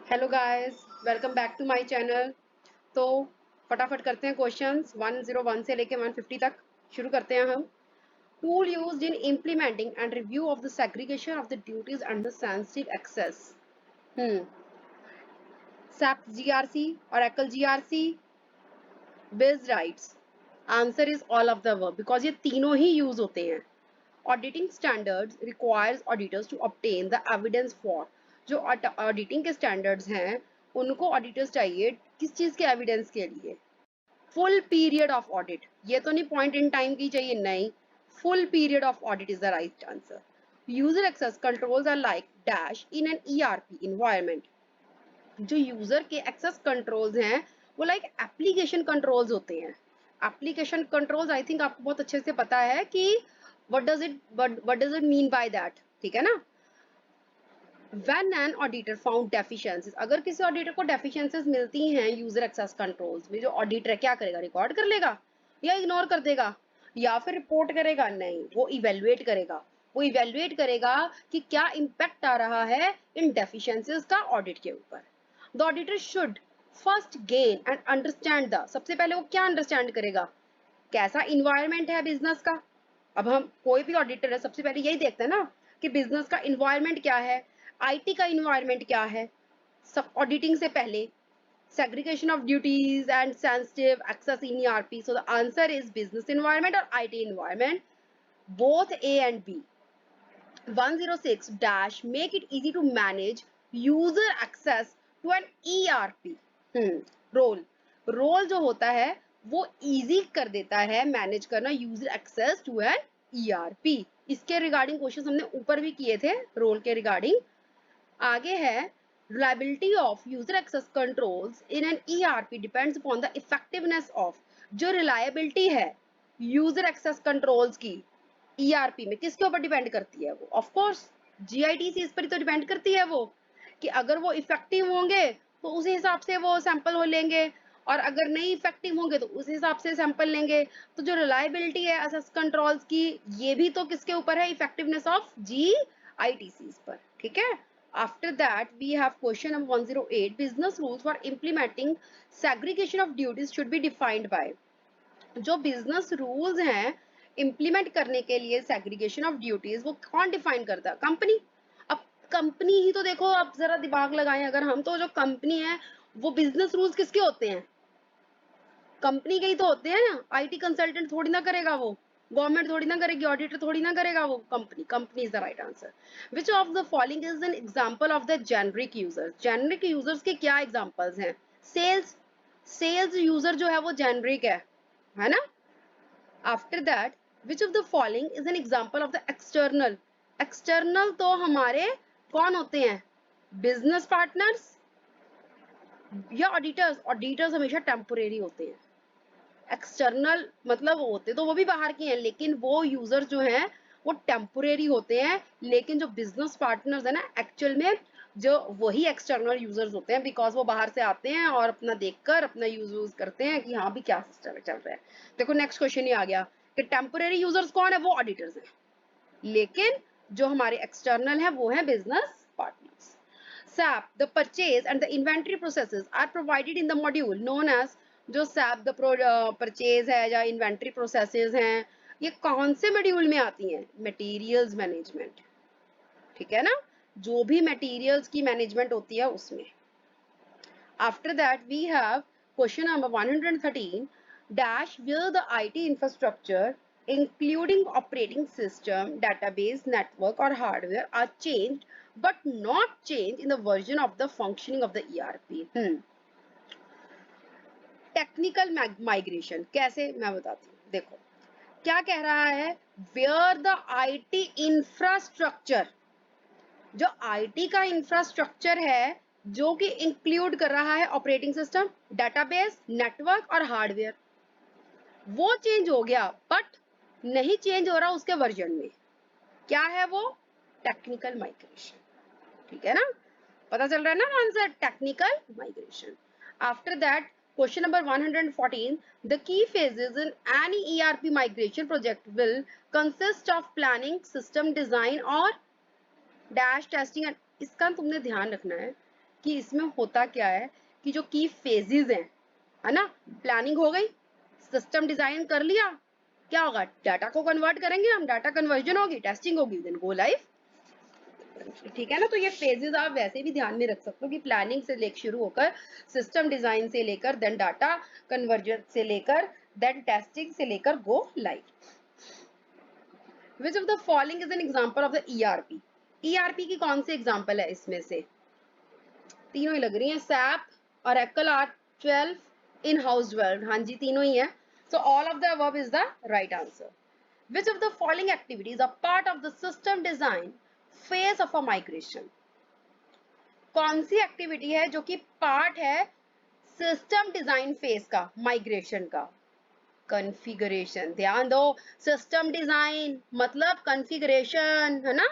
Hello guys, welcome back to my channel. तो फटाफट करते हैं क्वेश्चंस 101 से लेके 150 तक। शुरू करते हैं हम। Tool used in implementing and review of the segregation of the duties under sensitive access. Hmm SAP GRC, Oracle GRC, Biz rights. Answer is all of the above because ये तीनों ही यूज होते हैं। Auditing standards requires auditors to obtain the evidence for. जो auditing के standards हैं उनको auditors चाहिए किस चीज के एविडेंस के लिए? Full period of audit. ये तो नहीं पॉइंट इन टाइम की चाहिए, नहीं। Full period of audit is the right answer. User access controls are like dash in an ERP environment. जो यूजर के एक्सेस कंट्रोल्स हैं वो लाइक एप्लीकेशन कंट्रोल्स होते हैं। एप्लीकेशन कंट्रोल्स आई थिंक आपको बहुत अच्छे से पता है कि what does it mean by that, ठीक है ना। When an auditor found deficiencies, अगर किसी ऑडिटर को डेफिशिएंसीज मिलती हैं यूजर एक्सेस कंट्रोल्स में, जो ऑडिटर क्या करेगा? रिकॉर्ड कर लेगा या इग्नोर कर देगा या फिर रिपोर्ट करेगा? नहीं, वो इवेलुएट करेगा। वो इवेलुएट करेगा कि क्या इम्पैक्ट आ रहा है इन डेफिशिएंसीज का ऑडिट के ऊपर। The auditor should first gain and understand the. सबसे पहले वो क्या अंडरस्टैंड करेगा? कैसा इन्वायरमेंट है बिजनेस का। अब हम कोई भी ऑडिटर है सबसे पहले यही देखते हैं ना कि बिजनेस का इन्वायरमेंट क्या है, आईटी का इन्वायरमेंट क्या है। सब ऑडिटिंग से पहले segregation of duties and sensitive access in ERP. So the answer is business environment or IT environment, both A and B. 106 dash make it easy to manage user access to an ERP. Role role जो होता है वो easy कर देता है manage करना user access to an ERP. इसके regarding question हमने ऊपर भी किए थे रोल के रिगार्डिंग। आगे है reliability of user access controls in an ERP depends upon the effectiveness of। जो reliability है user access controls की ERP में किसके ऊपर डिपेंड करती है? वो ऑफ कोर्स GITC इस पर तो डिपेंड करती है वो, कि अगर वो इफेक्टिव होंगे तो उसी हिसाब से वो सैंपल हो लेंगे, और अगर नहीं इफेक्टिव होंगे तो उस हिसाब से सैंपल लेंगे। तो जो रिलायबिलिटी है एसएस कंट्रोल्स की, ये भी तो किसके ऊपर है? इफेक्टिवनेस ऑफ GITC पर, ठीक है। After that, we have question number 108. Business rules for implementing segregation of duties should be defined by। जो बिजनेस रूल्स हैं इंप्लीमेंट करने के लिए सेग्रीगेशन ऑफ ड्यूटीज, वो कौन डिफाइन करता है? कंपनी। अब कंपनी ही तो देखो, अब जरा दिमाग लगाएं अगर हम, तो जो कंपनी है वो बिजनेस रूल्स किसके होते हैं? कंपनी के ही तो होते हैं ना। आईटी कंसल्टेंट थोड़ी ना करेगा वो, गवर्नमेंट थोड़ी ना करेगी, ऑडिटर थोड़ी ना करेगा वो, company. Company is the right answer. Which of the following is an example of the generic users? Generic users के क्या एग्जांपल्स हैं? सेल्स। सेल्स यूजर जो है वो जेनरिक है ना। After that, which of the following is an example of the external? External तो हमारे कौन होते हैं? बिजनेस पार्टनर्स या ऑडिटर्स? ऑडिटर्स हमेशा टेम्पोरेरी होते हैं। एक्सटर्नल मतलब होते तो वो भी बाहर के हैं, लेकिन वो यूजर जो हैं वो टेम्पोरेरी होते हैं। लेकिन जो बिजनेस पार्टनर्स है ना, एक्चुअल में जो वही एक्सटर्नल यूजर्स होते हैं, बिकॉज वो बाहर से आते हैं और अपना देखकर अपना यूज करते हैं कि हाँ भी क्या सिस्टम चल रहा है। देखो नेक्स्ट क्वेश्चन ही आ गया कि टेम्पोरेरी यूजर्स कौन है? वो ऑडिटर्स हैं, लेकिन जो हमारे एक्सटर्नल है वो है business partners. SAP, the purchase and the inventory processes are provided in the module known as। जो SAP the purchase है या inventory processes हैं, ये कौन से मॉड्यूल में आती हैं? मटेरियल्स मैनेजमेंट, ठीक है ना। जो भी मटेरियल्स की मैनेजमेंट होती है उसमें। After that, we have question number 113 dash where the IT infrastructure including operating system, database, network or hardware are changed but not changed in the version of the functioning of the ERP। Technical migration कैसे, मैं बताती हूँ। देखो क्या कह रहा है, where the IT infrastructure. जो आईटी का इंफ्रास्ट्रक्चर है जो कि इंक्लूड कर रहा है ऑपरेटिंग सिस्टम, डेटाबेस, नेटवर्क और हार्डवेयर, वो चेंज हो गया बट नहीं चेंज हो रहा उसके वर्जन में। क्या है वो? टेक्निकल माइग्रेशन, ठीक है ना। पता चल रहा है ना answer? Technical migration. After that question number 114, the key phases in any ERP migration project will consist of planning, system design और डैश टेस्टिंग। इसका तुमने ध्यान रखना है कि इसमें होता क्या है कि जो की फेजेस हैं, है ना, प्लानिंग हो गई, सिस्टम डिजाइन कर लिया, क्या होगा, डाटा को कन्वर्ट करेंगे हम, डाटा कन्वर्जन होगी, टेस्टिंग होगी, देन गो लाइव। ठीक है ना। तो ये फेजेस आप वैसे भी ध्यान में रख सकते हो कि प्लानिंग से लेकर शुरू होकर सिस्टम डिजाइन से लेकर देन डाटा कन्वर्जन से लेकर देन टेस्टिंग से लेकर go live. Which of the following is an example of the ERP? ERP की कौन सी एग्जांपल है इसमें से? तीनों ही लग रही हैं, SAP, Oracle R12, in-house 12, हाँ जी तीनों ही है। So all of the above is the right answer. Which of the following activities are part of the system design phase of a migration? कौन सी एक्टिविटी है जो कि पार्ट है सिस्टम डिजाइन फेज का, migration का? कॉन्फ़िगरेशन, ध्यान दो, system design मतलब कॉन्फ़िगरेशन, है ना।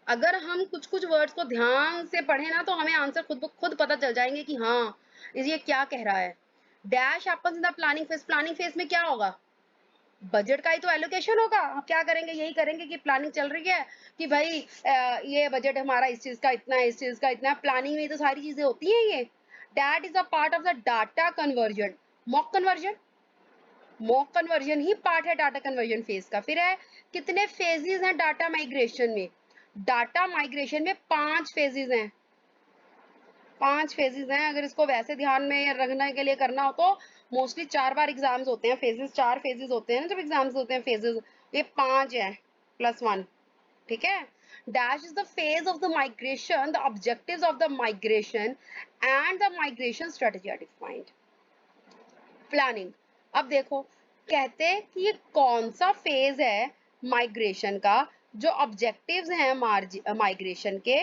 अगर हम कुछ कुछ वर्ड्स को ध्यान से पढ़े ना तो हमें आंसर खुद पता चल जाएंगे कि हाँ ये क्या कह रहा है। Dash happens in the planning phase में क्या होगा, बजट का ही तो एलोकेशन होगा। हम क्या करेंगे, यही करेंगे कि प्लानिंग चल रही है कि भाई ये बजट हमारा इस चीज का इतना है, इस चीज का इतना है, प्लानिंग में तो सारी चीजें होती हैं ये। That is a part of the data conversion. Mock conversion, mock conversion he part है डाटा कन्वर्जन फेज का। फिर है कितने फेजेस हैं डाटा माइग्रेशन में? डाटा माइग्रेशन में 5 फेजेस हैं, 5 फेजेस हैं। अगर इसको वैसे ध्यान में रखने के लिए करना हो तो मोस्टली 4 बार एग्जाम्स होते हैं, फेजेस 4 फेजेस होते हैं ना जब एग्जाम्स होते हैं फेजेस, ये 5 है +1। ठीक है। Dash is the phase of the migration, the objectives of the migration and the migration strategy are defined. Planning, अब देखो कहते हैं कि ये कौन सा फेज है माइग्रेशन का, जो ऑब्जेक्टिव्स हैं माइग्रेशन के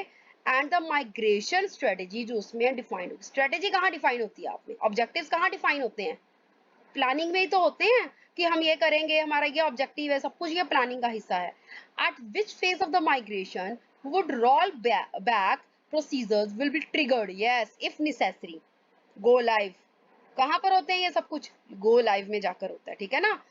एंड द माइग्रेशन स्ट्रेटजी जो उसमें डिफाइन होती है। स्ट्रेटजी कहाँ डिफाइन होती है आपने, ऑब्जेक्टिव्स कहाँ डिफाइन होते हैं? प्लानिंग में ही तो होते हैं कि हम ये करेंगे, हमारा ये ऑब्जेक्टिव है, सब कुछ ये प्लानिंग का हिस्सा है। Eight which phase of the migration would role back procedures will be triggered, yes if necessary, go live. कहां पर होते हैं ये सब कुछ, गो लाइव में जाकर होता है। ठीक है ना।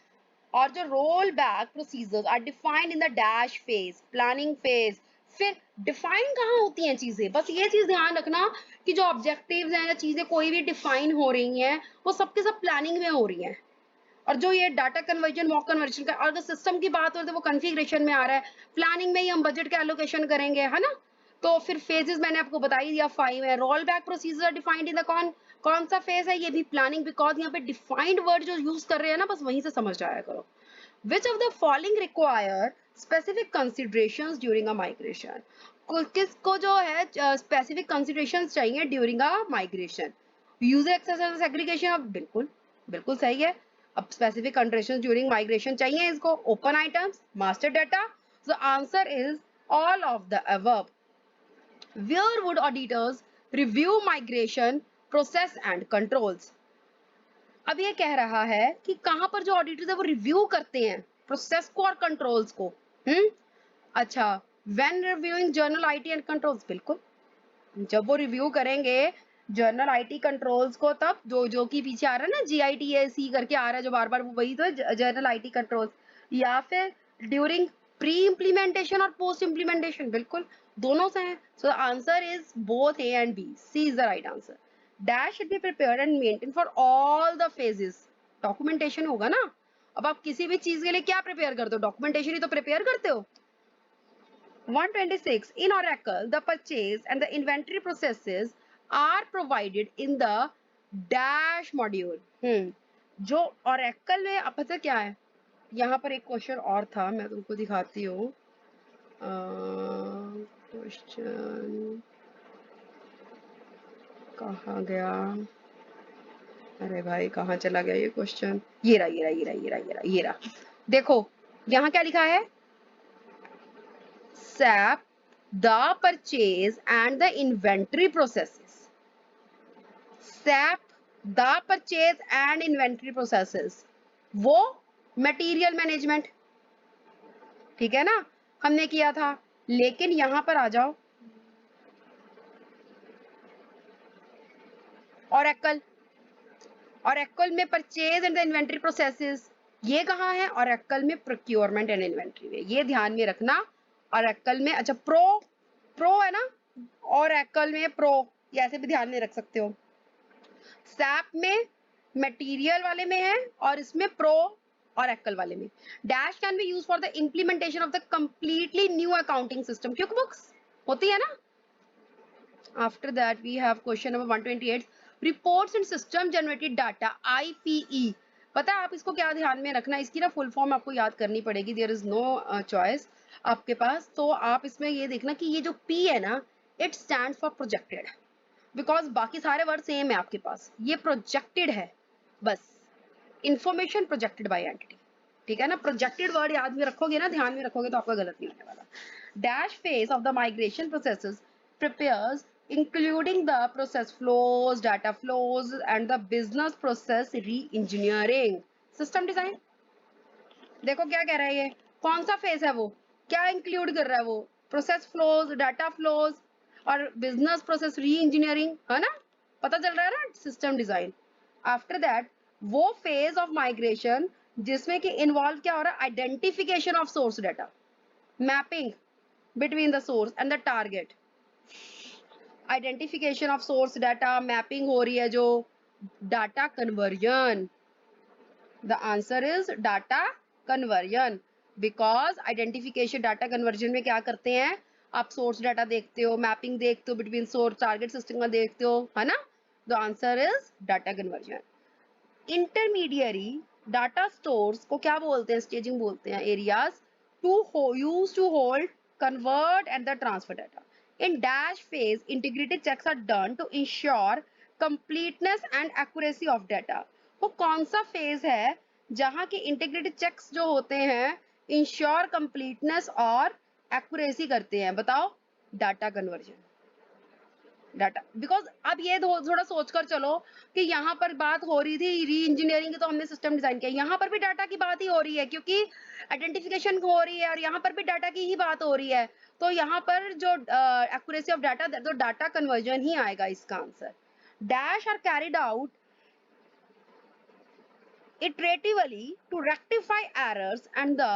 और जो roll back procedures are defined in the dash phase, planning phase. फिर डिफाइन कहाँ होती हैं चीजें, बस ये चीज ध्यान रखना कि जो ऑब्जेक्टिव्स हैं या चीजें कोई भी डिफाइन हो रही हैं वो सबके सब प्लानिंग में हो रही हैं। और जो ये डाटा कन्वर्जन, मॉक कन्वर्जन का, अगर सिस्टम की बात हो तो वो कॉन्फ़िगरेशन में आ रहा है, प्लानिंग में ही हम बजट का एलोकेशन करेंगे, है ना। तो फिर फेजेस मैंने आपको बता ही दिया 5 है। Roll back procedure defined in the कौन सा फेज है, ये भी प्लानिंग, बिकॉज यहाँ पे डिफाइंड वर्ड जो यूज कर रहे हैं ना बस वहीं से समझ जाया करो। Which of the following require specific considerations during a migration? किसको जो है specific considerations चाहिए during a migration? User access and segregation, अब बिल्कुल बिल्कुल सही है। अब specific considerations during migration चाहिए इसको, open items, master data. The answer is all of the above. Where would auditors review migration process and controls? अब ये कह रहा है कि कहां पर जो ऑडिटर्स है वो रिव्यू करते हैं प्रोसेस को और कंट्रोल्स को। अच्छा, when reviewing journal IT and controls, बिल्कुल जब वो रिव्यू करेंगे जर्नल आईटी कंट्रोल्स को, तब जो कि पीछे आ रहा है ना GITAC करके आ रहा है जो बार बार, वो वही तो है जर्नल आईटी कंट्रोल्स। या फिर ड्यूरिंग प्री इम्प्लीमेंटेशन और पोस्ट इम्प्लीमेंटेशन, बिल्कुल दोनों से हैं। So answer is both A and B, C is the right answer. Dash should be prepared and maintained for all the phases. Documentation होगा ना। अब आप किसी भी चीज के लिए क्या प्रिपेयर करते हो, डॉक्यूमेंटेशन ही तो प्रिपेयर करते हो। 126 in Oracle, the purchase and the inventory processes are provided in the dash module. जो Oracle में अब पता क्या है, यहाँ पर एक क्वेश्चन और था, मैं तुमको दिखाती हूँ। क्वेश्चन कहाँ गया, अरे भाई कहाँ चला गया ये क्वेश्चन, ये रहा। देखो यहाँ क्या लिखा है, SAP the purchase and the inventory processes. SAP the purchase and inventory processes, वो मटेरियल मैनेजमेंट, ठीक है ना, हमने किया था। लेकिन यहां पर आ जाओ, Oracle में purchase and the inventory processes, ये कहाँ है, Oracle में प्रोक्योरमेंट एंड इन्वेंट्री में, ये ध्यान में रखना। Oracle में, अच्छा प्रो है ना, Oracle में प्रो, ये ऐसे भी ध्यान में रख सकते हो। सैप में मटेरियल वाले में है और इसमें प्रो और एक्ल वाले में। Dash can be used for the implementation of the completely new accounting system, क्योंकि बुक्स होती है ना। After that we have question number 128, reports and system generated data, IPE। पता है आप इसको क्या ध्यान में रखना, इसकी ना फुल फॉर्म आपको याद करनी पड़ेगी, देयर इज नो चॉइस आपके पास। तो आप इसमें ये देखना कि ये जो P है ना, it stand for projected, because बाकी सारे वर्ड सेम है आपके पास, ये प्रोजेक्टेड है बस, इंफॉर्मेशन प्रोजेक्टेड बाय एंटिटी, ठीक है ना। प्रोजेक्टेड वर्ड याद में रखोगे ना, ध्यान में रखोगे तो आपका गलत नहीं होने वाला। Dash phase of the migration processes prepares including the process flows, data flows and the business process re-engineering, system design। देखो क्या कह रहा है, ये कौन सा फेज है, वो क्या इंक्लूड कर रहा है, वो प्रोसेस फ्लोज, डाटा फ्लोज और बिजनेस प्रोसेस री इंजीनियरिंग, है ना, पता चल रहा है ना, सिस्टम डिजाइन। आफ्टर दैट वो फेज ऑफ माइग्रेशन जिसमें कि इन्वॉल्व क्या हो रहा है, identification of source data, mapping between the source and the target, identification of source data, mapping हो रही है जो, data conversion, the answer is data conversion, because identification data conversion में क्या करते हैं आप, सोर्स डाटा देखते हो, मैपिंग देखते हो बिटवीन सोर्स टारगेट सिस्टम का देखते हो, है ना। The answer is data conversion. Intermediary data stores को क्या बोलते हैं, स्टेजिंग बोलते हैं, areas to use to hold, convert and the transfer data. In dash phase, integrated checks are done to ensure completeness and accuracy of data। वो कौन सा phase है जहां के इंटीग्रेटेड चेक्स जो होते हैं इंश्योर कंप्लीटनेस और एक्यूरेसी करते हैं, बताओ, डाटा कन्वर्जन, डाटा। बिकॉज अब ये थोड़ा सोचकर चलो कि यहाँ पर बात हो रही थी री इंजीनियरिंग की, तो हमने सिस्टम डिजाइन किया, यहाँ पर भी डाटा की बात ही हो रही है क्योंकि आइडेंटिफिकेशन हो रही है और यहाँ पर भी डाटा की ही बात हो रही है, तो यहाँ पर जो एक्यूरेसी ऑफ डाटा, तो डाटा कन्वर्जन ही आएगा इसका आंसर। Dash are carried out iteratively to rectify errors and the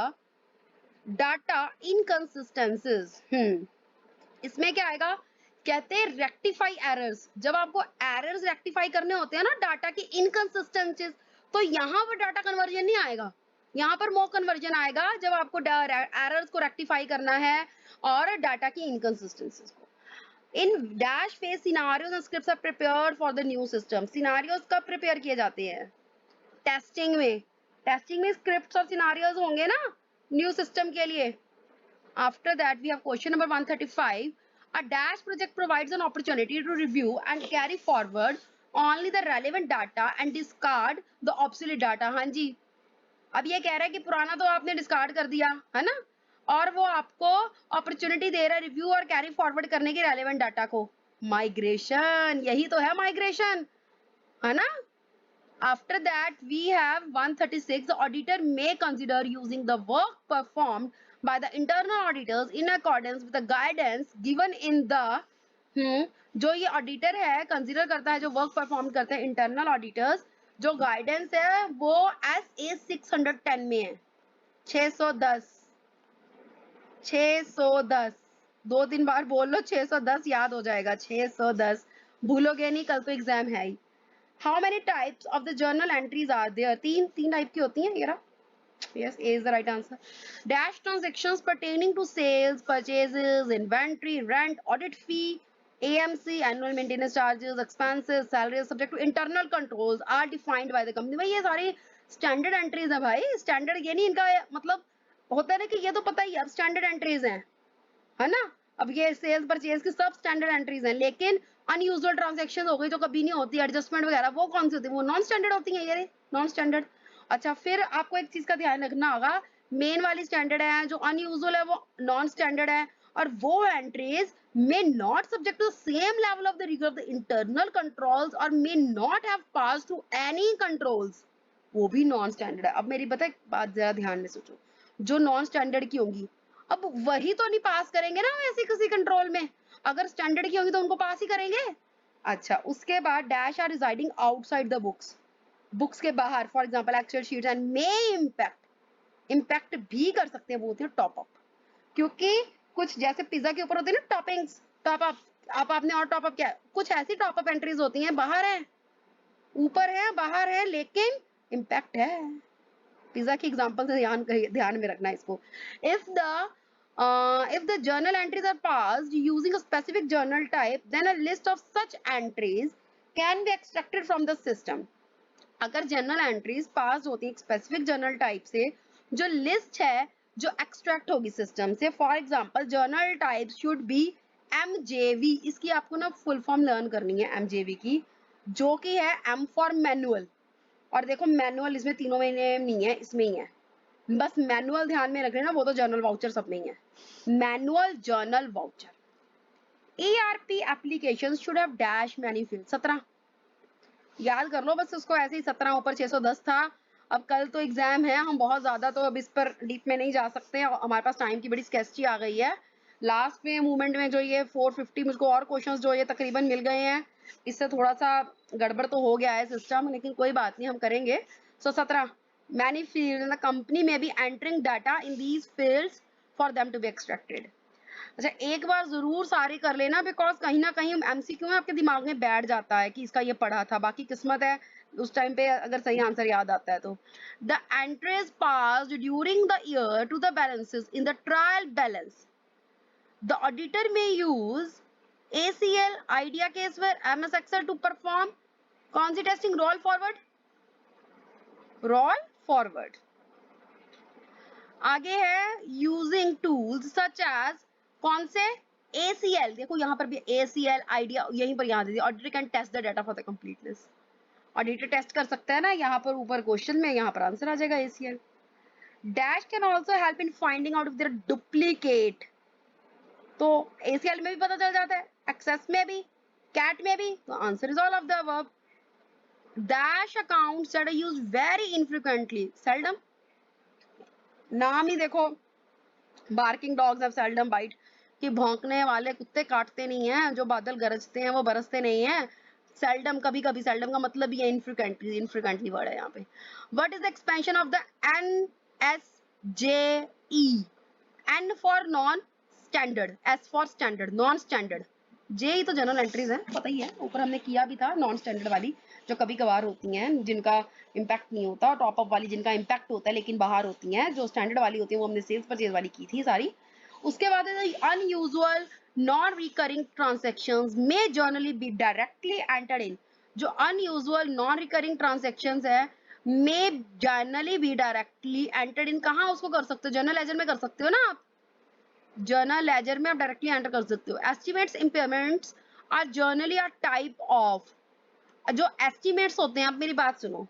data inconsistencies। इसमें क्या आएगा, कहते हैं रेक्टिफाई एरर्स, जब आपको एरर्स रेक्टिफाई करने होते हैं ना, डाटा की इनकंसिस्टेंसीज, तो यहाँ पर डाटा कन्वर्जन नहीं आएगा, यहाँ पर मो कन्वर्जन आएगा जब आपको एरर्स को रेक्टिफाई करना है और डाटा की इनकंसिस्टेंसीज को। In dash phase scenarios and scripts are prepared for the new system. Scenarios कब प्रिपेयर किए जाते हैं, टेस्टिंग में, टेस्टिंग में स्क्रिप्ट्स और सिनेरियोस होंगे ना न्यू सिस्टम के लिए। After that we have question number 135, a dash project provides an opportunity to review and carry forward only the relevant data and discard the obsolete data। हाँ जी, अब ये कह रहा है कि पुराना तो आपने डिस्कार्ड कर दिया है ना, और वो आपको अपॉर्चुनिटी दे रहा है रिव्यू और कैरी फॉरवर्ड करने के रेलेवेंट डाटा को। माइग्रेशन, यही तो है माइग्रेशन, है ना। After that, we have 136. The auditor may consider using the work performed by the internal auditors in accordance with the guidance given in the जो ये ऑडिटर है कंसिडर करता है, जो वर्क परफॉर्म करते हैं इंटरनल ऑडिटर्स, जो गाइडेंस है वो SA 610 में है, 610 610, 2-3 बार बोल लो 610 याद हो जाएगा, 610 भूलोगे नहीं, कल तो एग्जाम है ही। How many types of the journal entries are there? तीन टाइप की होती हैं, ये रहा। Yes, A is the right answer. Dash transactions pertaining to sales, purchases, inventory, rent, audit fee, AMC, annual maintenance charges, expenses, salaries subject to internal controls are defined by the company। भाई ये सारी standard entries है भाई, standard ये नहीं इनका मतलब होता है ना कि ये तो पता ही अब स्टैंडर्ड एंट्रीज हैं, है ना। अब ये सेल्स परचेज की सब स्टैंडर्ड एंट्रीज हैं, लेकिन अनयूजुअल ट्रांजैक्शन हो गई जो कभी नहीं होती, एडजस्टमेंट वगैरह, वो कौन सी होती है, वो नॉन स्टैंडर्ड होती है, ये नॉन स्टैंडर्ड। अच्छा, फिर आपको एक चीज का ध्यान रखना होगा, मेन वाली स्टैंडर्ड है, जो अनयूजुअल है वो नॉन स्टैंडर्ड है, और वो entries may not subject to same level of the rigour of the internal controls और may not have pass through any controls, वो भी नॉन स्टैंडर्ड है। अब मेरी बताए बात जरा ध्यान में सोचो, जो नॉन स्टैंडर्ड की होंगी अब वही तो नहीं पास करेंगे ना ऐसी किसी कंट्रोल में, अगर स्टैंडर्ड की होगी तो उनको पास ही करेंगे। अच्छा, उसके बाद dash are residing outside the books, books के बाहर, for example Excel sheets and may impact भी कर सकते हैं, वो होते हैं टॉप अप, क्योंकि कुछ जैसे पिज्जा के ऊपर होते हैं ना टॉपिंग्स, टॉप अप, अब आपने और टॉपअप क्या, कुछ ऐसी टॉपअप एंट्रीज होती हैं बाहर है, ऊपर है, बाहर है, लेकिन इम्पैक्ट है। पिज्जा की एग्जांपल से ध्यान में रखना इसको। If the journal entries are passed using a specific journal type, then a list of such entries can be extracted from the system. अगर जर्नल एंट्रीज पास होती है एक स्पेसिफिक जर्नल टाइप से, जो लिस्ट है जो एक्सट्रैक्ट होगी system से, for example journal type should be MJV, इसकी आपको ना फुल फॉर्म लर्न करनी है एमजेवी की, जो कि है एम फॉर मैनुअल। और देखो मैनुअल इसमें तीनों में नहीं है, इसमें ही है, बस मैनुअल ध्यान में रख लेना, वो तो जर्नल वाउचर सब में ही है, manual journal voucher. ERP application should have dash many field, 17 याद कर लो बस उसको, ऐसे ही 17 ऊपर 610 था। अब कल तो एग्जाम है, हम बहुत ज्यादा तो अब इस पर डीप में नहीं जा सकते, हमारे पास टाइम की बड़ी स्कैसिटी आ गई है। लास्ट में मूवमेंट में जो ये 450 मुझको और क्वेश्चंस जो ये तकरीबन मिल गए हैं, इससे थोड़ा सा गड़बड़ तो हो गया है सिस्टम, लेकिन कोई बात नहीं, हम करेंगे। So 17 many field the company में be entering data in these fields for them to be extracted. अच्छा एक बार जरूर सारी कर लेना, बिकॉज कहीं ना कहीं एमसीक्यू में आपके दिमाग में बैठ जाता है कि इसका ये पढ़ा था, बाकी किस्मत है उस टाइम पे अगर सही आंसर याद आता है तो। The entries passed during the year to the balances in the trial balance, the auditor may use ACL IDEA CaseWare MS Excel to perform कौन सी testing, roll forward, roll forward. आगे है यूजिंग टूल्स सच एज, कौन से, ACL, देखो यहाँ पर भी ACL आइडिया, यहीं पर यहाँ दे दिया, auditor can test the data for the completeness, auditor test कर सकता है ना, यहाँ पर ऊपर क्वेश्चन में, यहाँ पर आंसर आ जाएगा ACL। Dash can also help in finding out if there duplicate, तो ACL में भी पता चल जाता है, एक्सेस में भी, कैट में भी, तो answer is all of the above. Dash accounts that are used very infrequently, seldom, नाम ही देखो, barking dogs have seldom bite, कि भौंकने वाले कुत्ते काटते नहीं हैं, जो बादल गरजते हैं वो बरसते नहीं हैं। सेल्डम, कभी कभी, सेल्डम का मतलब भी है इनफ्रीक्वेंटली, इनफ्रीक्वेंटली वर्ड है यहाँ पे। What is the expansion of the NSJE, N for non standard, S for standard, non standard, J तो जनरल एंट्रीज है, पता ही है, ऊपर हमने किया भी था, नॉन स्टैंडर्ड वाली जो कभी कभार होती हैं जिनका इम्पैक्ट नहीं होता, टॉप अप वाली जिनका इम्पैक्ट होता है लेकिन बाहर होती हैं, जो स्टैंडर्ड वाली होती है वो हमने सेल्स परचेज वाली की थी सारी। उसके बाद अनयूजुअल नॉन रिकरिंग ट्रांजेक्शंस में generally be directly entered in, जो अनयूजुअल नॉन रिकरिंग ट्रांजेक्शंस है में generally be directly entered in, कहाँ उसको कर सकते हो, जर्नल लेजर में कर सकते हो ना आप, जर्नल लेजर में आप डायरेक्टली एंटर कर सकते हो। Estimates impairments are generally a type of, जो एस्टिमेट्स होते हैं, आप मेरी बात सुनो,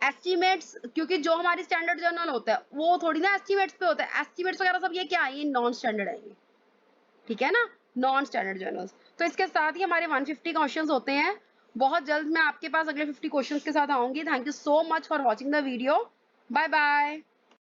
एस्टिमेट्स, क्योंकि जो हमारी स्टैंडर्ड जर्नल होता है वो थोड़ी ना एस्टिमेट्स पे होता है, एस्टिमेट्स वगैरह सब ये क्या है, ये नॉन स्टैंडर्ड है ये, ठीक है ना, नॉन स्टैंडर्ड जर्नल्स। तो इसके साथ ही हमारे 150 क्वेश्चंस होते हैं। बहुत जल्द मैं आपके पास अगले 50 क्वेश्चंस के साथ आऊंगी। Thank you so much for watching the video, bye bye.